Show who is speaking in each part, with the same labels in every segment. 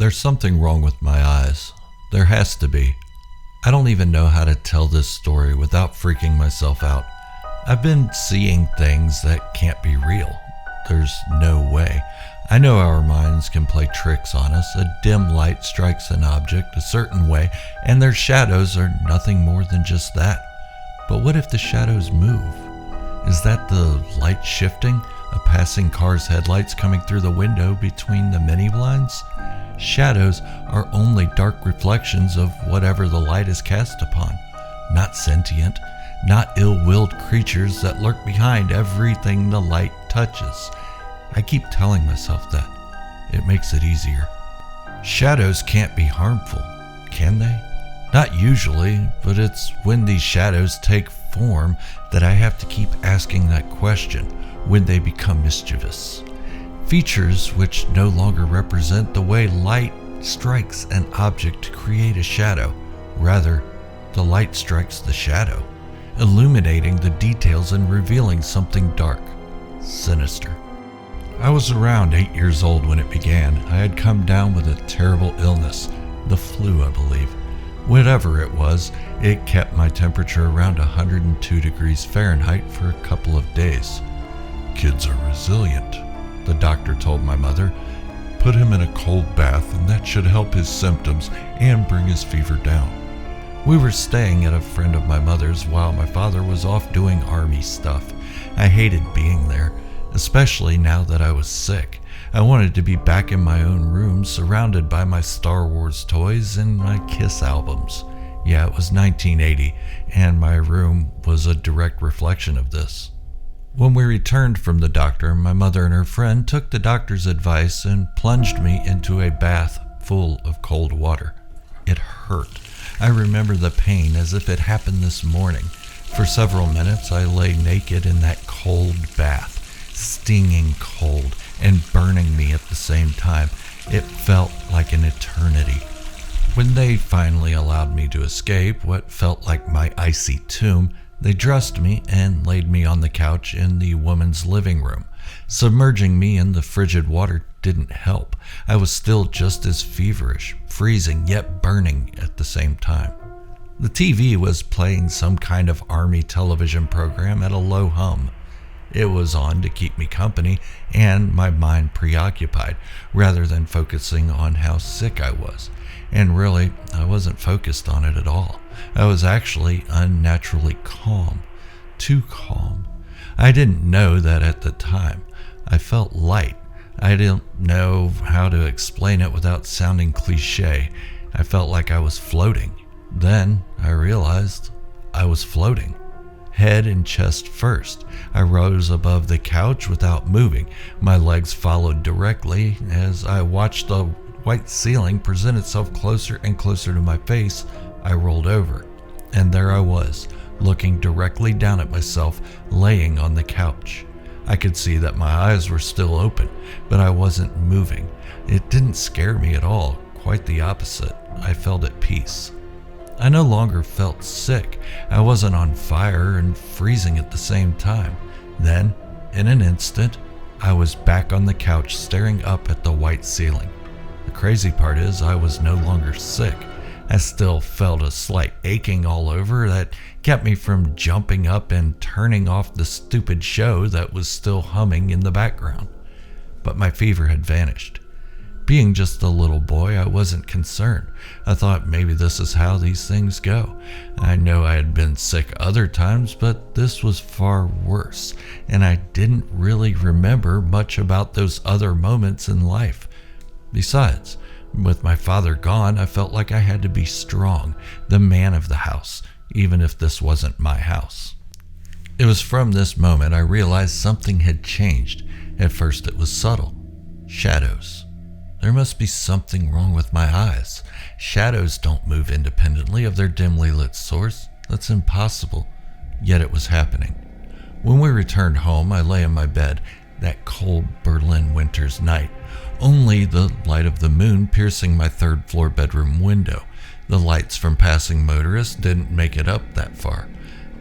Speaker 1: There's something wrong with my eyes. There has to be. I don't even know how to tell this story without freaking myself out. I've been seeing things that can't be real. There's no way. I know our minds can play tricks on us. A dim light strikes an object a certain way, and their shadows are nothing more than just that. But what if the shadows move? Is that the light shifting? A passing car's headlights coming through the window between the mini blinds? Shadows are only dark reflections of whatever the light is cast upon. Not sentient, not ill-willed creatures that lurk behind everything the light touches. I keep telling myself that. It makes it easier. Shadows can't be harmful, can they? Not usually, but it's when these shadows take form that I have to keep asking that question, when they become mischievous. Features which no longer represent the way light strikes an object to create a shadow. Rather, the light strikes the shadow, illuminating the details and revealing something dark, sinister. I was around 8 years old when it began. I had come down with a terrible illness, the flu, I believe. Whatever it was, it kept my temperature around 102 degrees Fahrenheit for a couple of days. Kids are resilient, the doctor told my mother. Put him in a cold bath and that should help his symptoms and bring his fever down. We were staying at a friend of my mother's while my father was off doing army stuff. I hated being there, especially now that I was sick. I wanted to be back in my own room, surrounded by my Star Wars toys and my Kiss albums. Yeah, it was 1980, and my room was a direct reflection of this. When we returned from the doctor, my mother and her friend took the doctor's advice and plunged me into a bath full of cold water. It hurt. I remember the pain as if it happened this morning. For several minutes, I lay naked in that cold bath, stinging cold and burning me at the same time. It felt like an eternity. When they finally allowed me to escape what felt like my icy tomb, they dressed me and laid me on the couch in the woman's living room. Submerging me in the frigid water didn't help. I was still just as feverish, freezing yet burning at the same time. The TV was playing some kind of army television program at a low hum. It was on to keep me company and my mind preoccupied, rather than focusing on how sick I was. And really, I wasn't focused on it at all. I was actually unnaturally calm. Too calm. I didn't know that at the time. I felt light. I didn't know how to explain it without sounding cliche. I felt like I was floating. Then I realized I was floating. Head and chest first. I rose above the couch without moving. My legs followed directly. As I watched the white ceiling present itself closer and closer to my face, I rolled over. And there I was, looking directly down at myself, laying on the couch. I could see that my eyes were still open, but I wasn't moving. It didn't scare me at all. Quite the opposite. I felt at peace. I no longer felt sick. I wasn't on fire and freezing at the same time. Then, in an instant, I was back on the couch staring up at the white ceiling. The crazy part is I was no longer sick. I still felt a slight aching all over that kept me from jumping up and turning off the stupid show that was still humming in the background. But my fever had vanished. Being just a little boy, I wasn't concerned. I thought maybe this is how these things go. I know I had been sick other times, but this was far worse, and I didn't really remember much about those other moments in life. Besides, with my father gone, I felt like I had to be strong, the man of the house, even if this wasn't my house. It was from this moment I realized something had changed. At first it was subtle. Shadows. There must be something wrong with my eyes. Shadows don't move independently of their dimly lit source. That's impossible. Yet it was happening. When we returned home, I lay in my bed, that cold Berlin winter's night, only the light of the moon piercing my third-floor bedroom window. The lights from passing motorists didn't make it up that far.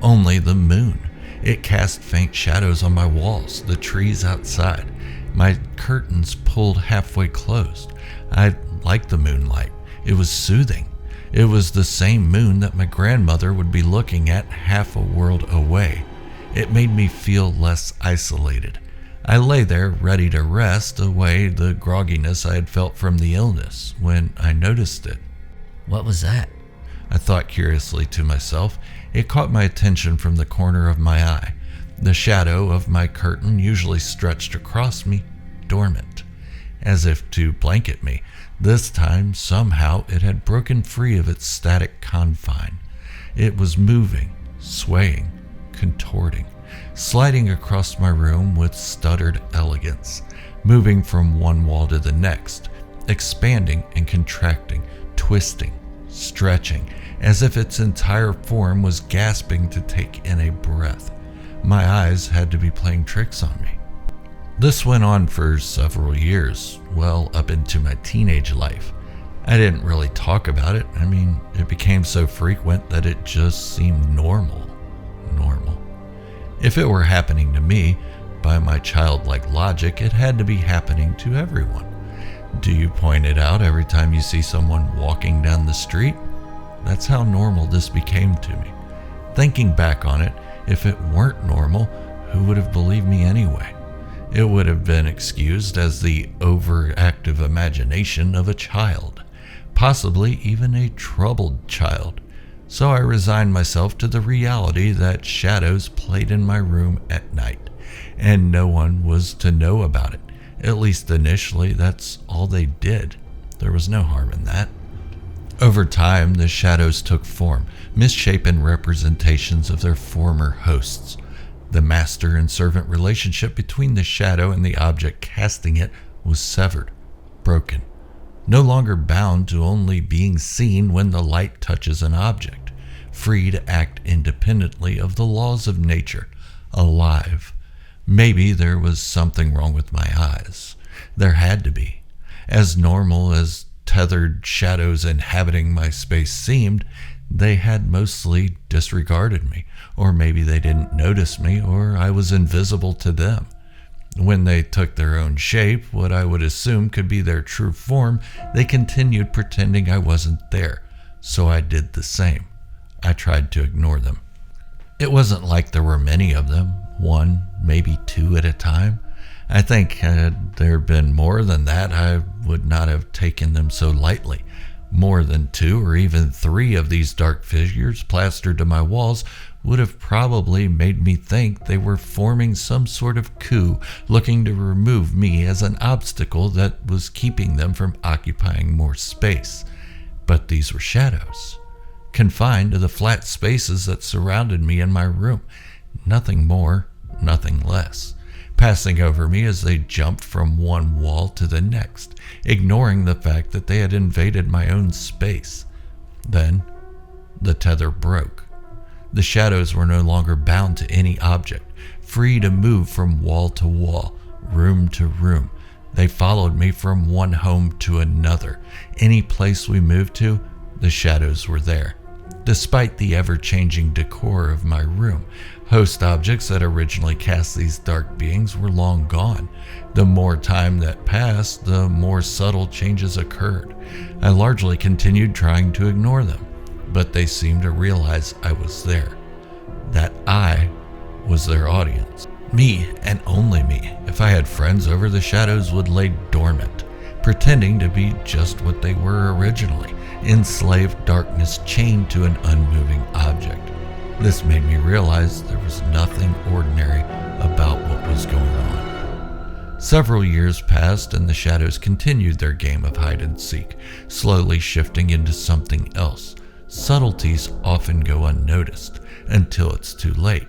Speaker 1: Only the moon. It cast faint shadows on my walls, the trees outside. my curtains pulled halfway closed. I liked the moonlight. It was soothing. It was the same moon that my grandmother would be looking at half a world away. It made me feel less isolated. I lay there ready to rest away the grogginess I had felt from the illness when I noticed it.
Speaker 2: What was that?
Speaker 1: I thought curiously to myself. It caught my attention from the corner of my eye. The shadow of my curtain usually stretched across me, dormant, as if to blanket me. This time, somehow, it had broken free of its static confine. It was moving, swaying, contorting, sliding across my room with stuttered elegance, moving from one wall to the next, expanding and contracting, twisting, stretching, as if its entire form was gasping to take in a breath. My eyes had to be playing tricks on me. This went on for several years, well up into my teenage life. I didn't really talk about it. It became so frequent that it just seemed normal. If it were happening to me, by my childlike logic, it had to be happening to everyone. Do you point it out every time you see someone walking down the street? That's how normal this became to me. Thinking back on it, if it weren't normal, who would have believed me anyway? It would have been excused as the overactive imagination of a child, possibly even a troubled child. So I resigned myself to the reality that shadows played in my room at night, and no one was to know about it. At least initially, that's all they did. There was no harm in that. Over time, the shadows took form, misshapen representations of their former hosts. The master and servant relationship between the shadow and the object casting it was severed, broken, no longer bound to only being seen when the light touches an object, free to act independently of the laws of nature, alive. Maybe there was something wrong with my eyes. There had to be. As normal as tethered shadows inhabiting my space seemed, they had mostly disregarded me, or maybe they didn't notice me, or I was invisible to them. When they took their own shape, what I would assume could be their true form, they continued pretending I wasn't there, so I did the same. I tried to ignore them. It wasn't like there were many of them, one, maybe two at a time. I think had there been more than that, I would not have taken them so lightly. More than 2 or even 3 of these dark figures plastered to my walls would have probably made me think they were forming some sort of coup, looking to remove me as an obstacle that was keeping them from occupying more space. But these were shadows, confined to the flat spaces that surrounded me in my room. Nothing more, nothing less, passing over me as they jumped from one wall to the next, ignoring the fact that they had invaded my own space. Then, the tether broke. The shadows were no longer bound to any object, free to move from wall to wall, room to room. They followed me from one home to another. Any place we moved to, the shadows were there. Despite the ever-changing decor of my room, host objects that originally cast these dark beings were long gone. The more time that passed, the more subtle changes occurred. I largely continued trying to ignore them, but they seemed to realize I was there, that I was their audience. Me, and only me. If I had friends over, the shadows would lay dormant, pretending to be just what they were originally, enslaved darkness chained to an unmoving object. This made me realize there was nothing ordinary about what was going on. Several years passed and the shadows continued their game of hide and seek, slowly shifting into something else. Subtleties often go unnoticed until it's too late.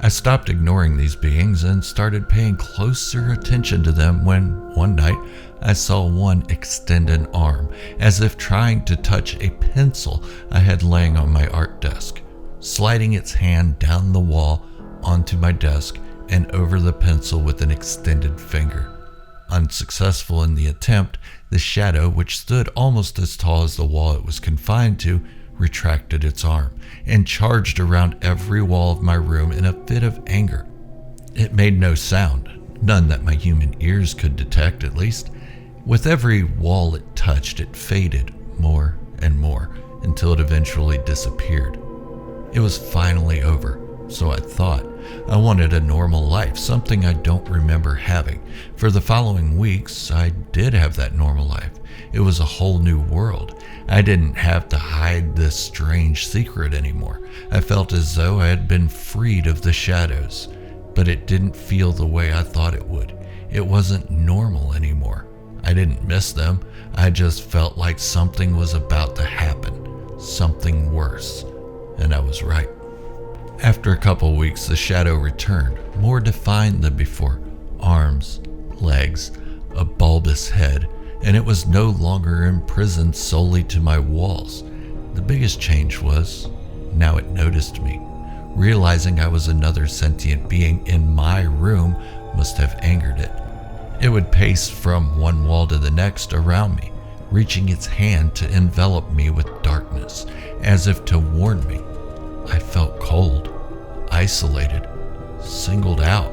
Speaker 1: I stopped ignoring these beings and started paying closer attention to them when, one night, I saw one extend an arm, as if trying to touch a pencil I had laying on my art desk, sliding its hand down the wall onto my desk and over the pencil with an extended finger. Unsuccessful in the attempt, the shadow, which stood almost as tall as the wall it was confined to, retracted its arm and charged around every wall of my room in a fit of anger. It made no sound, None that my human ears could detect, at least. With every wall it touched, it faded more and more until it eventually disappeared. It was finally over, so I thought. I wanted a normal life, something I don't remember having. For the following weeks, I did have that normal life. It was a whole new world. I didn't have to hide this strange secret anymore. I felt as though I had been freed of the shadows, but it didn't feel the way I thought it would. It wasn't normal anymore. I didn't miss them. I just felt like something was about to happen, something worse, and I was right. After a couple weeks, the shadow returned, more defined than before. Arms, legs, a bulbous head, and it was no longer imprisoned solely to my walls. The biggest change was, now it noticed me. Realizing I was another sentient being in my room must have angered it. It would pace from one wall to the next around me, reaching its hand to envelop me with darkness, as if to warn me. I felt cold, isolated, singled out.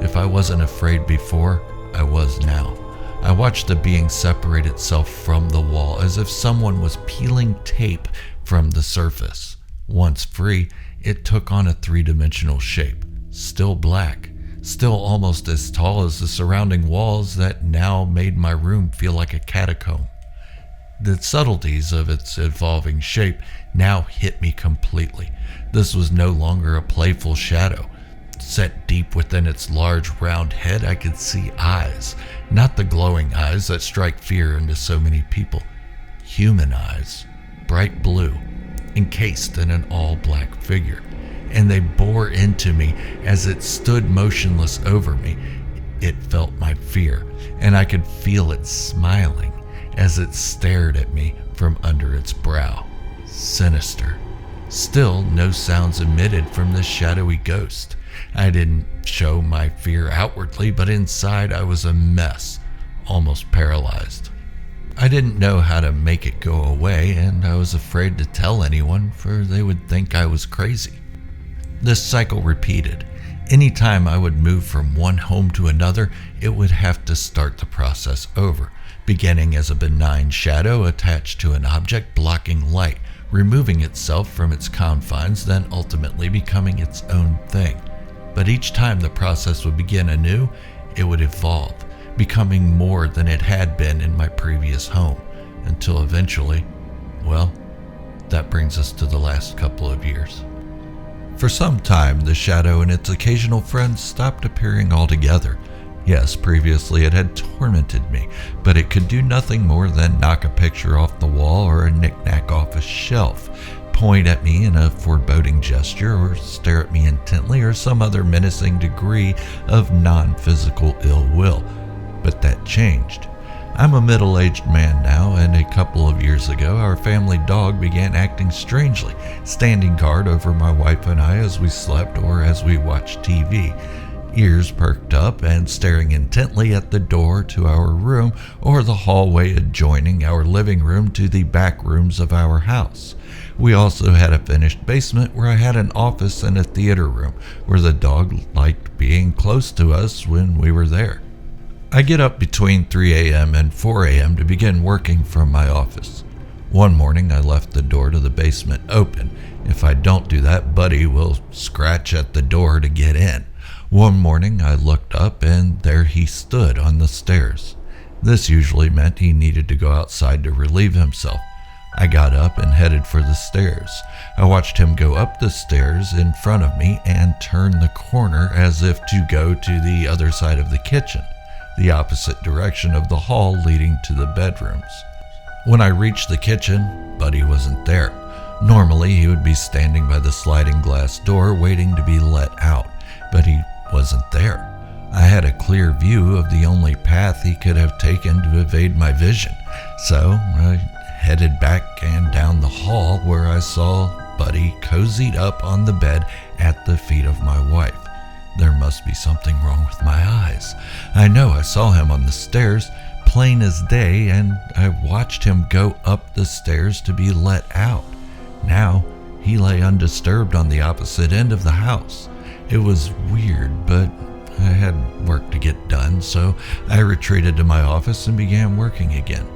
Speaker 1: If I wasn't afraid before, I was now. I watched the being separate itself from the wall as if someone was peeling tape from the surface. Once free, it took on a three-dimensional shape, still black, still almost as tall as the surrounding walls that now made my room feel like a catacomb. The subtleties of its evolving shape now hit me completely. This was no longer a playful shadow. Set deep within its large round head, I could see eyes, not the glowing eyes that strike fear into so many people. Human eyes, bright blue, encased in an all-black figure, and they bore into me as it stood motionless over me. It felt my fear, and I could feel it smiling as it stared at me from under its brow. Sinister. Still, no sounds emitted from this shadowy ghost. I didn't show my fear outwardly, but inside I was a mess, almost paralyzed. I didn't know how to make it go away, and I was afraid to tell anyone, for they would think I was crazy. This cycle repeated. Anytime I would move from one home to another, it would have to start the process over, beginning as a benign shadow attached to an object blocking light, removing itself from its confines, then ultimately becoming its own thing. But each time the process would begin anew, it would evolve, becoming more than it had been in my previous home, until eventually, well, that brings us to the last couple of years. For some time, the shadow and its occasional friends stopped appearing altogether. Yes, previously it had tormented me, but it could do nothing more than knock a picture off the wall or a knick-knack off a shelf, point at me in a foreboding gesture, or stare at me intently, or some other menacing degree of non-physical ill will. But that changed. I'm a middle-aged man now, and a couple of years ago, our family dog began acting strangely, standing guard over my wife and I as we slept or as we watched TV. Ears perked up and staring intently at the door to our room or the hallway adjoining our living room to the back rooms of our house. We also had a finished basement where I had an office and a theater room where the dog liked being close to us when we were there. I get up between 3 a.m. and 4 a.m. to begin working from my office. One morning I left the door to the basement open. If I don't do that, Buddy will scratch at the door to get in. One morning I looked up and there he stood on the stairs. This usually meant he needed to go outside to relieve himself. I got up and headed for the stairs. I watched him go up the stairs in front of me and turn the corner as if to go to the other side of the kitchen, the opposite direction of the hall leading to the bedrooms. When I reached the kitchen, Buddy wasn't there. Normally he would be standing by the sliding glass door waiting to be let out, but he wasn't there. I had a clear view of the only path he could have taken to evade my vision, so I headed back and down the hall where I saw Buddy cozied up on the bed at the feet of my wife. There must be something wrong with my eyes. I know I saw him on the stairs, plain as day, and I watched him go up the stairs to be let out. Now, he lay undisturbed on the opposite end of the house. It was weird, but I had work to get done, so I retreated to my office and began working again.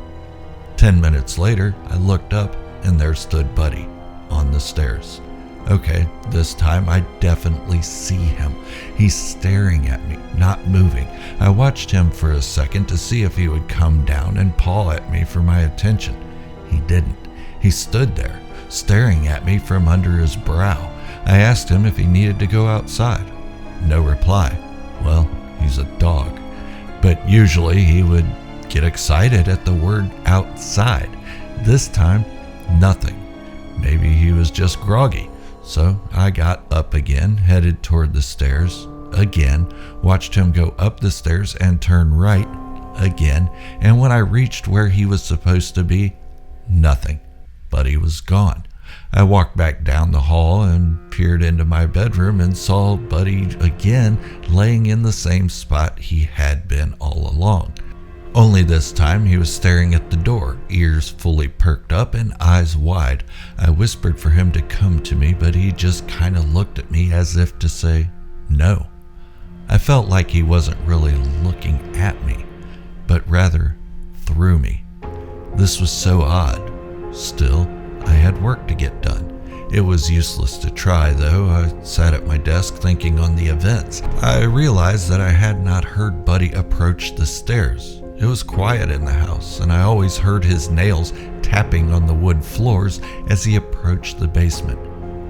Speaker 1: 10 minutes later, I looked up and there stood Buddy on the stairs. Okay, this time I definitely see him. He's staring at me, not moving. I watched him for a second to see if he would come down and paw at me for my attention. He didn't. He stood there, staring at me from under his brow. I asked him if he needed to go outside. No reply. Well, he's a dog. But usually he would get excited at the word outside. This time, nothing. Maybe he was just groggy. So I got up again, headed toward the stairs again, watched him go up the stairs and turn right again, and when I reached where he was supposed to be, nothing. Buddy was gone. I walked back down the hall and peered into my bedroom and saw Buddy again laying in the same spot he had been all along. Only this time he was staring at the door, ears fully perked up and eyes wide. I whispered for him to come to me, but he just kind of looked at me as if to say no. I felt like he wasn't really looking at me, but rather through me. This was so odd. Still, I had work to get done. It was useless to try, though. I sat at my desk thinking on the events. I realized that I had not heard Buddy approach the stairs. It was quiet in the house, and I always heard his nails tapping on the wood floors as he approached the basement.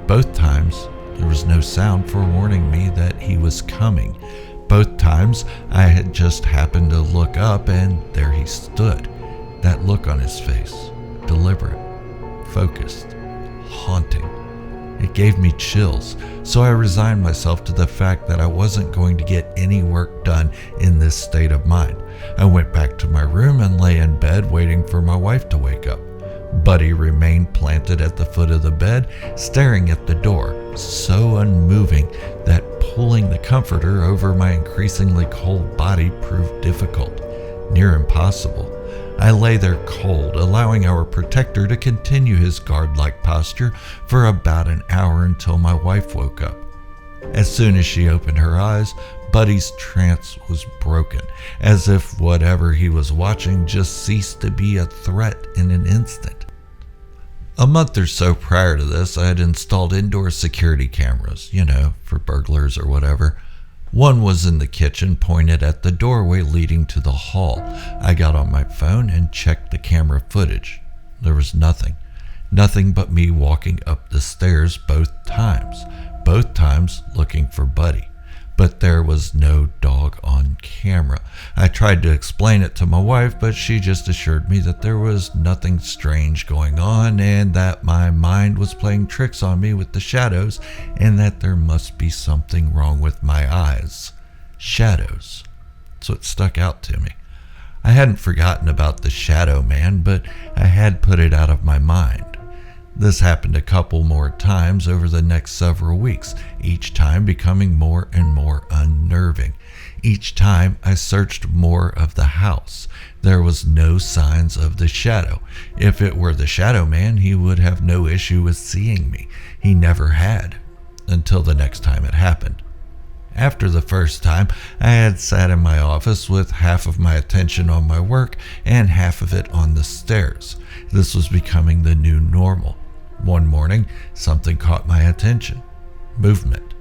Speaker 1: Both times, there was no sound forewarning me that he was coming. Both times, I had just happened to look up, and there he stood. That look on his face, deliberate, focused, haunting. It gave me chills, so I resigned myself to the fact that I wasn't going to get any work done in this state of mind. I went back to my room and lay in bed waiting for my wife to wake up. Buddy remained planted at the foot of the bed, staring at the door, so unmoving that pulling the comforter over my increasingly cold body proved difficult, near impossible. I lay there cold, allowing our protector to continue his guard-like posture for about an hour until my wife woke up. As soon as she opened her eyes, Buddy's trance was broken, as if whatever he was watching just ceased to be a threat in an instant. A month or so prior to this, I had installed indoor security cameras, for burglars or whatever. One was in the kitchen, pointed at the doorway leading to the hall. I got on my phone and checked the camera footage. There was nothing. Nothing but me walking up the stairs both times looking for Buddy. But there was no dog on camera. I tried to explain it to my wife, but she just assured me that there was nothing strange going on and that my mind was playing tricks on me with the shadows and that there must be something wrong with my eyes. Shadows. So it stuck out to me. I hadn't forgotten about the shadow man, but I had put it out of my mind. This happened a couple more times over the next several weeks, each time becoming more and more unnerving. Each time I searched more of the house. There was no signs of the shadow. If it were the shadow man, he would have no issue with seeing me. He never had, until the next time it happened. After the first time, I had sat in my office with half of my attention on my work and half of it on the stairs. This was becoming the new normal. One morning, something caught my attention. Movement.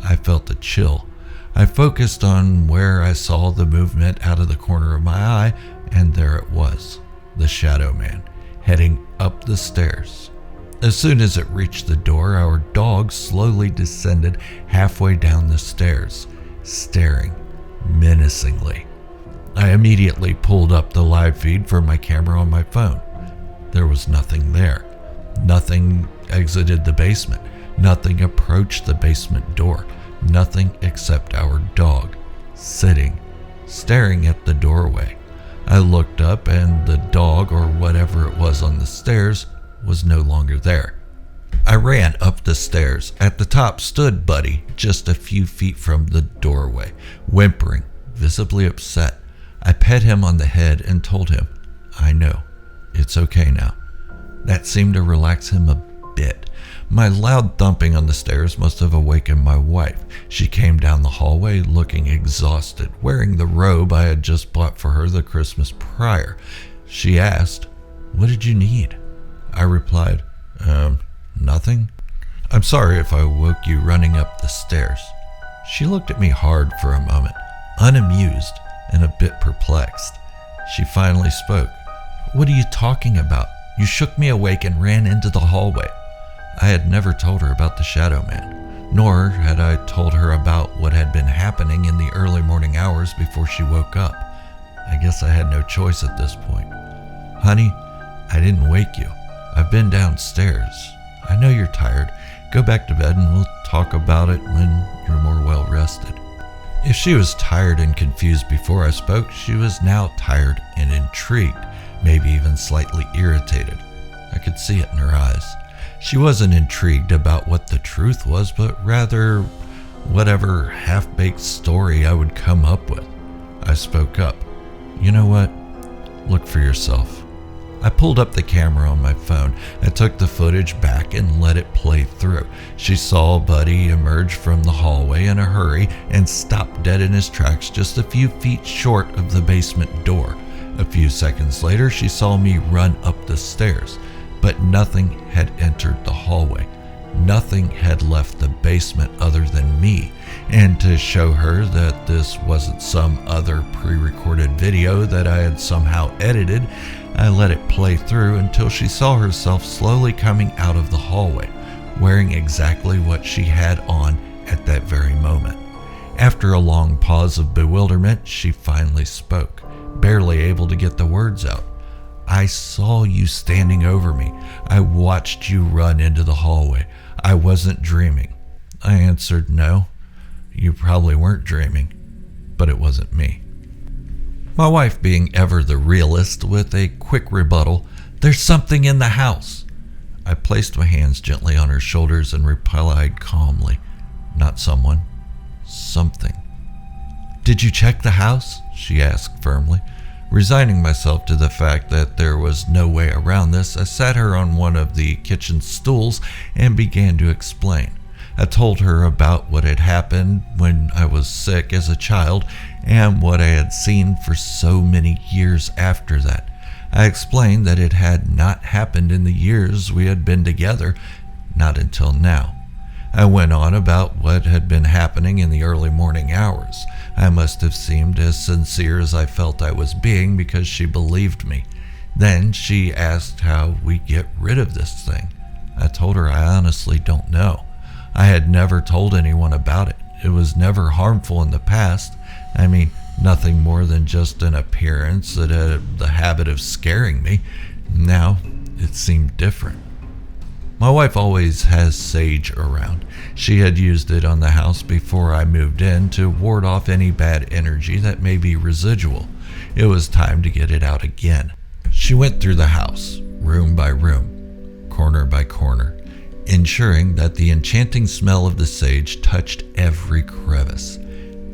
Speaker 1: I felt a chill. I focused on where I saw the movement out of the corner of my eye, and there it was, the shadow man, heading up the stairs. As soon as it reached the door, our dog slowly descended halfway down the stairs, staring menacingly. I immediately pulled up the live feed from my camera on my phone. There was nothing there. Nothing exited the basement. Nothing approached the basement door. Nothing except our dog, sitting, staring at the doorway. I looked up and the dog, or whatever it was on the stairs, was no longer there. I ran up the stairs. At the top stood Buddy, just a few feet from the doorway, whimpering, visibly upset. I pet him on the head and told him, "I know, it's okay now." That seemed to relax him a bit. My loud thumping on the stairs must have awakened my wife. She came down the hallway looking exhausted, wearing the robe I had just bought for her the Christmas prior. She asked, "What did you need?" I replied, Nothing. "I'm sorry if I woke you running up the stairs." She looked at me hard for a moment, unamused and a bit perplexed. She finally spoke. "What are you talking about? You shook me awake and ran into the hallway." I had never told her about the Shadow Man, nor had I told her about what had been happening in the early morning hours before she woke up. I guess I had no choice at this point. "Honey, I didn't wake you. I've been downstairs. I know you're tired. Go back to bed and we'll talk about it when you're more well rested." If she was tired and confused before I spoke, she was now tired and intrigued, maybe even slightly irritated. I could see it in her eyes. She wasn't intrigued about what the truth was, but rather whatever half-baked story I would come up with. I spoke up. "You know what? Look for yourself." I pulled up the camera on my phone. I took the footage back and let it play through. She saw Buddy emerge from the hallway in a hurry and stop dead in his tracks just a few feet short of the basement door. A few seconds later, she saw me run up the stairs, but nothing had entered the hallway. Nothing had left the basement other than me. And to show her that this wasn't some other pre-recorded video that I had somehow edited, I let it play through until she saw herself slowly coming out of the hallway, wearing exactly what she had on at that very moment. After a long pause of bewilderment, she finally spoke, barely able to get the words out. "I saw you standing over me. I watched you run into the hallway. I wasn't dreaming." I answered, "No, you probably weren't dreaming, but it wasn't me." My wife, being ever the realist, with a quick rebuttal, "There's something in the house." I placed my hands gently on her shoulders and replied calmly, "Not someone, something." "Did you check the house?" she asked firmly. Resigning myself to the fact that there was no way around this, I sat her on one of the kitchen stools and began to explain. I told her about what had happened when I was sick as a child and what I had seen for so many years after that. I explained that it had not happened in the years we had been together, not until now. I went on about what had been happening in the early morning hours. I must have seemed as sincere as I felt I was being because she believed me. Then she asked how we get rid of this thing. I told her I honestly don't know. I had never told anyone about it. It was never harmful in the past. I mean, nothing more than just an appearance that had the habit of scaring me. Now, it seemed different. My wife always has sage around. She had used it on the house before I moved in to ward off any bad energy that may be residual. It was time to get it out again. She went through the house, room by room, corner by corner, ensuring that the enchanting smell of the sage touched every crevice.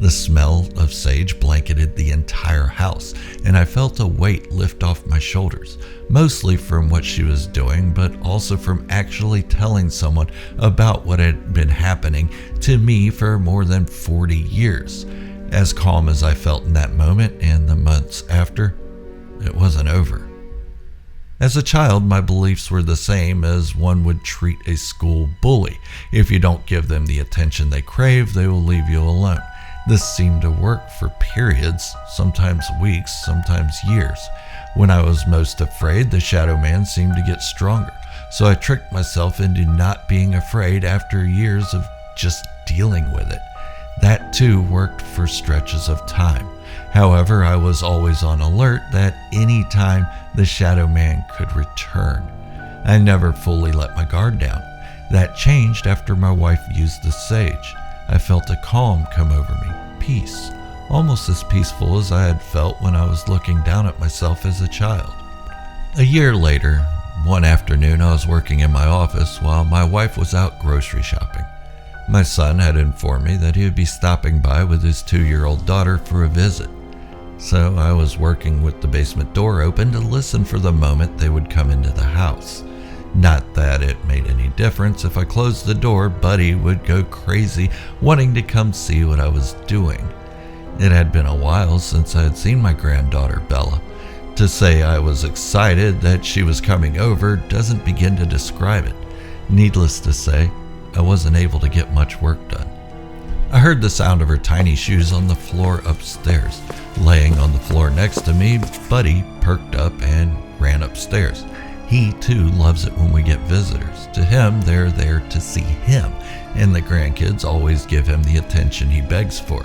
Speaker 1: The smell of sage blanketed the entire house, and I felt a weight lift off my shoulders, mostly from what she was doing, but also from actually telling someone about what had been happening to me for more than 40 years. As calm as I felt in that moment and the months after, it wasn't over. As a child, my beliefs were the same as one would treat a school bully. If you don't give them the attention they crave, they will leave you alone. This seemed to work for periods, sometimes weeks, sometimes years. When I was most afraid, the Shadow Man seemed to get stronger, so I tricked myself into not being afraid after years of just dealing with it. That too worked for stretches of time. However, I was always on alert that any time the Shadow Man could return. I never fully let my guard down. That changed after my wife used the sage. I felt a calm come over me, peace, almost as peaceful as I had felt when I was looking down at myself as a child. A year later, one afternoon I was working in my office while my wife was out grocery shopping. My son had informed me that he would be stopping by with his 2-year-old daughter for a visit. So I was working with the basement door open to listen for the moment they would come into the house. Not that it made any difference. If I closed the door, Buddy would go crazy, wanting to come see what I was doing. It had been a while since I had seen my granddaughter, Bella. To say I was excited that she was coming over doesn't begin to describe it. Needless to say, I wasn't able to get much work done. I heard the sound of her tiny shoes on the floor upstairs. Laying on the floor next to me, Buddy perked up and ran upstairs. He, too, loves it when we get visitors. To him, they're there to see him, and the grandkids always give him the attention he begs for.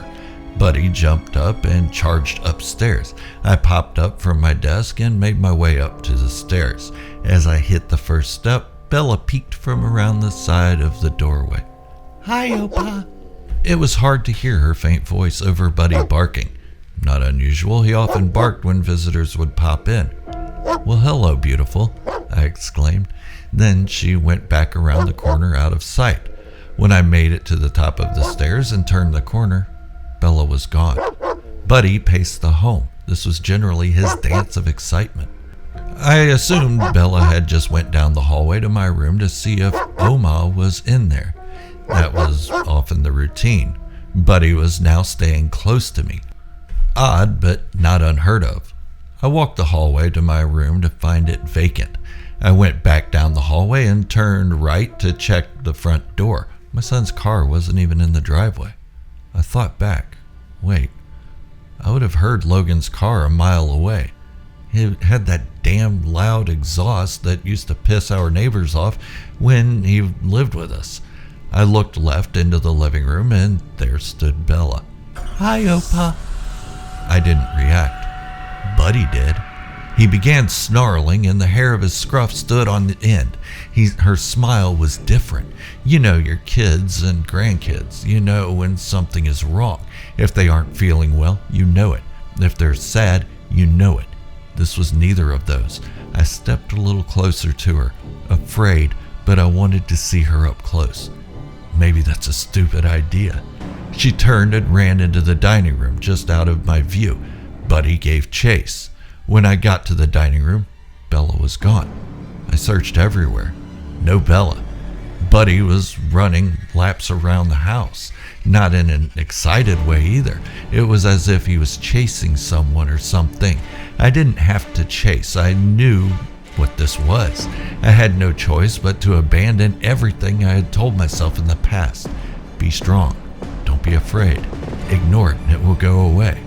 Speaker 1: Buddy jumped up and charged upstairs. I popped up from my desk and made my way up to the stairs. As I hit the first step, Bella peeked from around the side of the doorway. "Hi, Opa." It was hard to hear her faint voice over Buddy barking. Not unusual, he often barked when visitors would pop in. "Well, hello, beautiful," I exclaimed. Then she went back around the corner out of sight. When I made it to the top of the stairs and turned the corner, Bella was gone. Buddy paced the home. This was generally his dance of excitement. I assumed Bella had just went down the hallway to my room to see if Oma was in there. That was often the routine. Buddy was now staying close to me. Odd, but not unheard of. I walked the hallway to my room to find it vacant. I went back down the hallway and turned right to check the front door. My son's car wasn't even in the driveway. I thought back. Wait, I would have heard Logan's car a mile away. He had that damn loud exhaust that used to piss our neighbors off when he lived with us. I looked left into the living room and there stood Bella. "Hi, Opa." I didn't react. Buddy did. He began snarling and the hair of his scruff stood on the end. Her smile was different. You know your kids and grandkids. You know when something is wrong. If they aren't feeling well, you know it. If they're sad, you know it. This was neither of those. I stepped a little closer to her, afraid, but I wanted to see her up close. Maybe that's a stupid idea. She turned and ran into the dining room just out of my view. Buddy gave chase. When I got to the dining room, Bella was gone. I searched everywhere. No Bella. Buddy was running laps around the house, not in an excited way either. It was as if he was chasing someone or something. I didn't have to chase. I knew what this was. I had no choice but to abandon everything I had told myself in the past. Be strong. Don't be afraid. Ignore it and it will go away.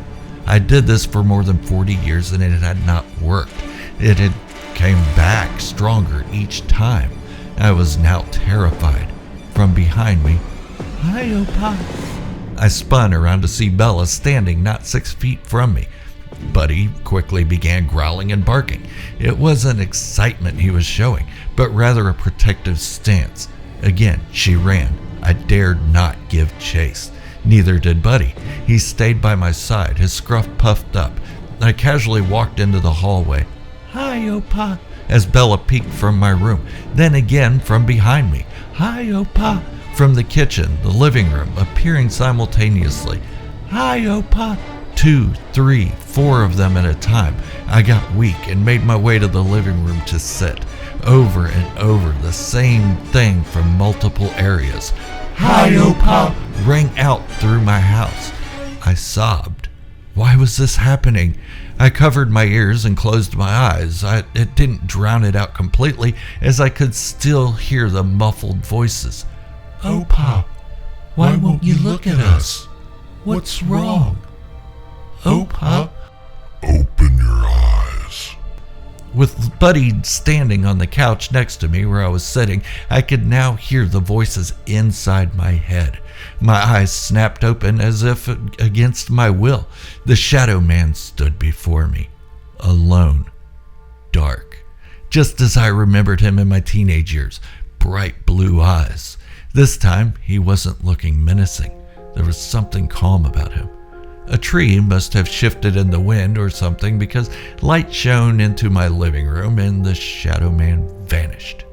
Speaker 1: I did this for more than 40 years and it had not worked. It had came back stronger each time. I was now terrified. From behind me, "Hi, Opa." I spun around to see Bella standing not 6 feet from me. Buddy quickly began growling and barking. It wasn't excitement he was showing, but rather a protective stance. Again, she ran. I dared not give chase. Neither did Buddy. He stayed by my side, his scruff puffed up. I casually walked into the hallway. "Hi, Opa," as Bella peeked from my room. Then again from behind me. "Hi, Opa," from the kitchen, the living room, appearing simultaneously. "Hi, Opa." 2, 3, 4 of them at a time. I got weak and made my way to the living room to sit. Over and over, the same thing from multiple areas. "Hi, Opa," rang out through my house. I sobbed. Why was this happening? I covered my ears and closed my eyes. It didn't drown it out completely, as I could still hear the muffled voices. "Opa, why won't you look at us? What's wrong? Opa."
Speaker 2: Open your eyes.
Speaker 1: With Buddy standing on the couch next to me where I was sitting, I could now hear the voices inside my head. My eyes snapped open as if against my will. The shadow man stood before me, alone, dark, just as I remembered him in my teenage years, bright blue eyes. This time, he wasn't looking menacing. There was something calm about him. A tree must have shifted in the wind or something, because light shone into my living room and the shadow man vanished.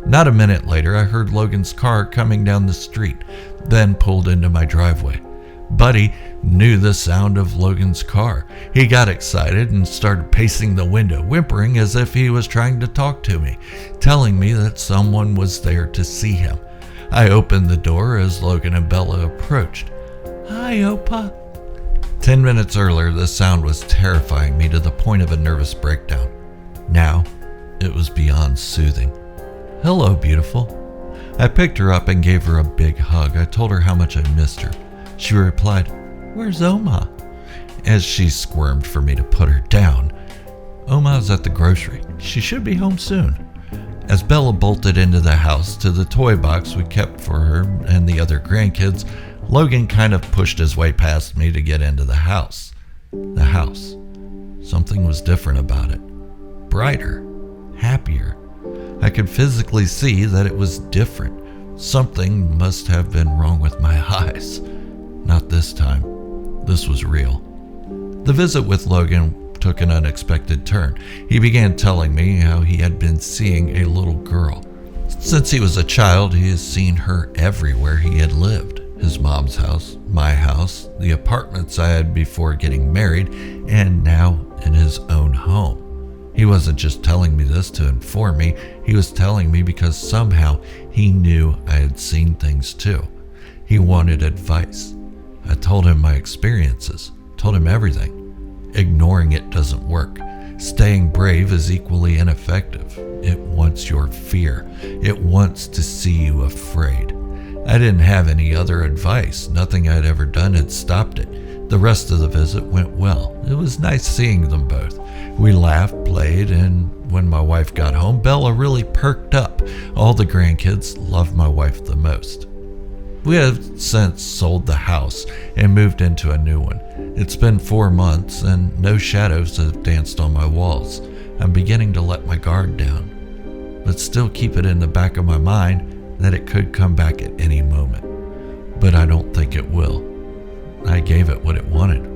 Speaker 1: Not a minute later, I heard Logan's car coming down the street, then pulled into my driveway. Buddy knew the sound of Logan's car. He got excited and started pacing the window, whimpering as if he was trying to talk to me, telling me that someone was there to see him. I opened the door as Logan and Bella approached. "Hi, Opa." 10 minutes earlier, the sound was terrifying me to the point of a nervous breakdown. Now, it was beyond soothing. "Hello, beautiful." I picked her up and gave her a big hug. I told her how much I missed her. She replied, "Where's Oma?" as she squirmed for me to put her down. "Oma's at the grocery. She should be home soon." As Bella bolted into the house to the toy box we kept for her and the other grandkids, Logan kind of pushed his way past me to get into the house. The house. Something was different about it. Brighter. Happier. I could physically see that it was different. Something must have been wrong with my eyes. Not this time. This was real. The visit with Logan took an unexpected turn. He began telling me how he had been seeing a little girl. Since he was a child, he has seen her everywhere he had lived. His mom's house, my house, the apartments I had before getting married, and now in his own home. He wasn't just telling me this to inform me, he was telling me because somehow he knew I had seen things too. He wanted advice. I told him my experiences, told him everything. Ignoring it doesn't work. Staying brave is equally ineffective. It wants your fear. It wants to see you afraid. I didn't have any other advice. Nothing I'd ever done had stopped it. The rest of the visit went well. It was nice seeing them both. We laughed, played, and when my wife got home, Bella really perked up. All the grandkids loved my wife the most. We have since sold the house and moved into a new one. It's been 4 months and no shadows have danced on my walls. I'm beginning to let my guard down, but still keep it in the back of my mind that it could come back at any moment. But I don't think it will. I gave it what it wanted.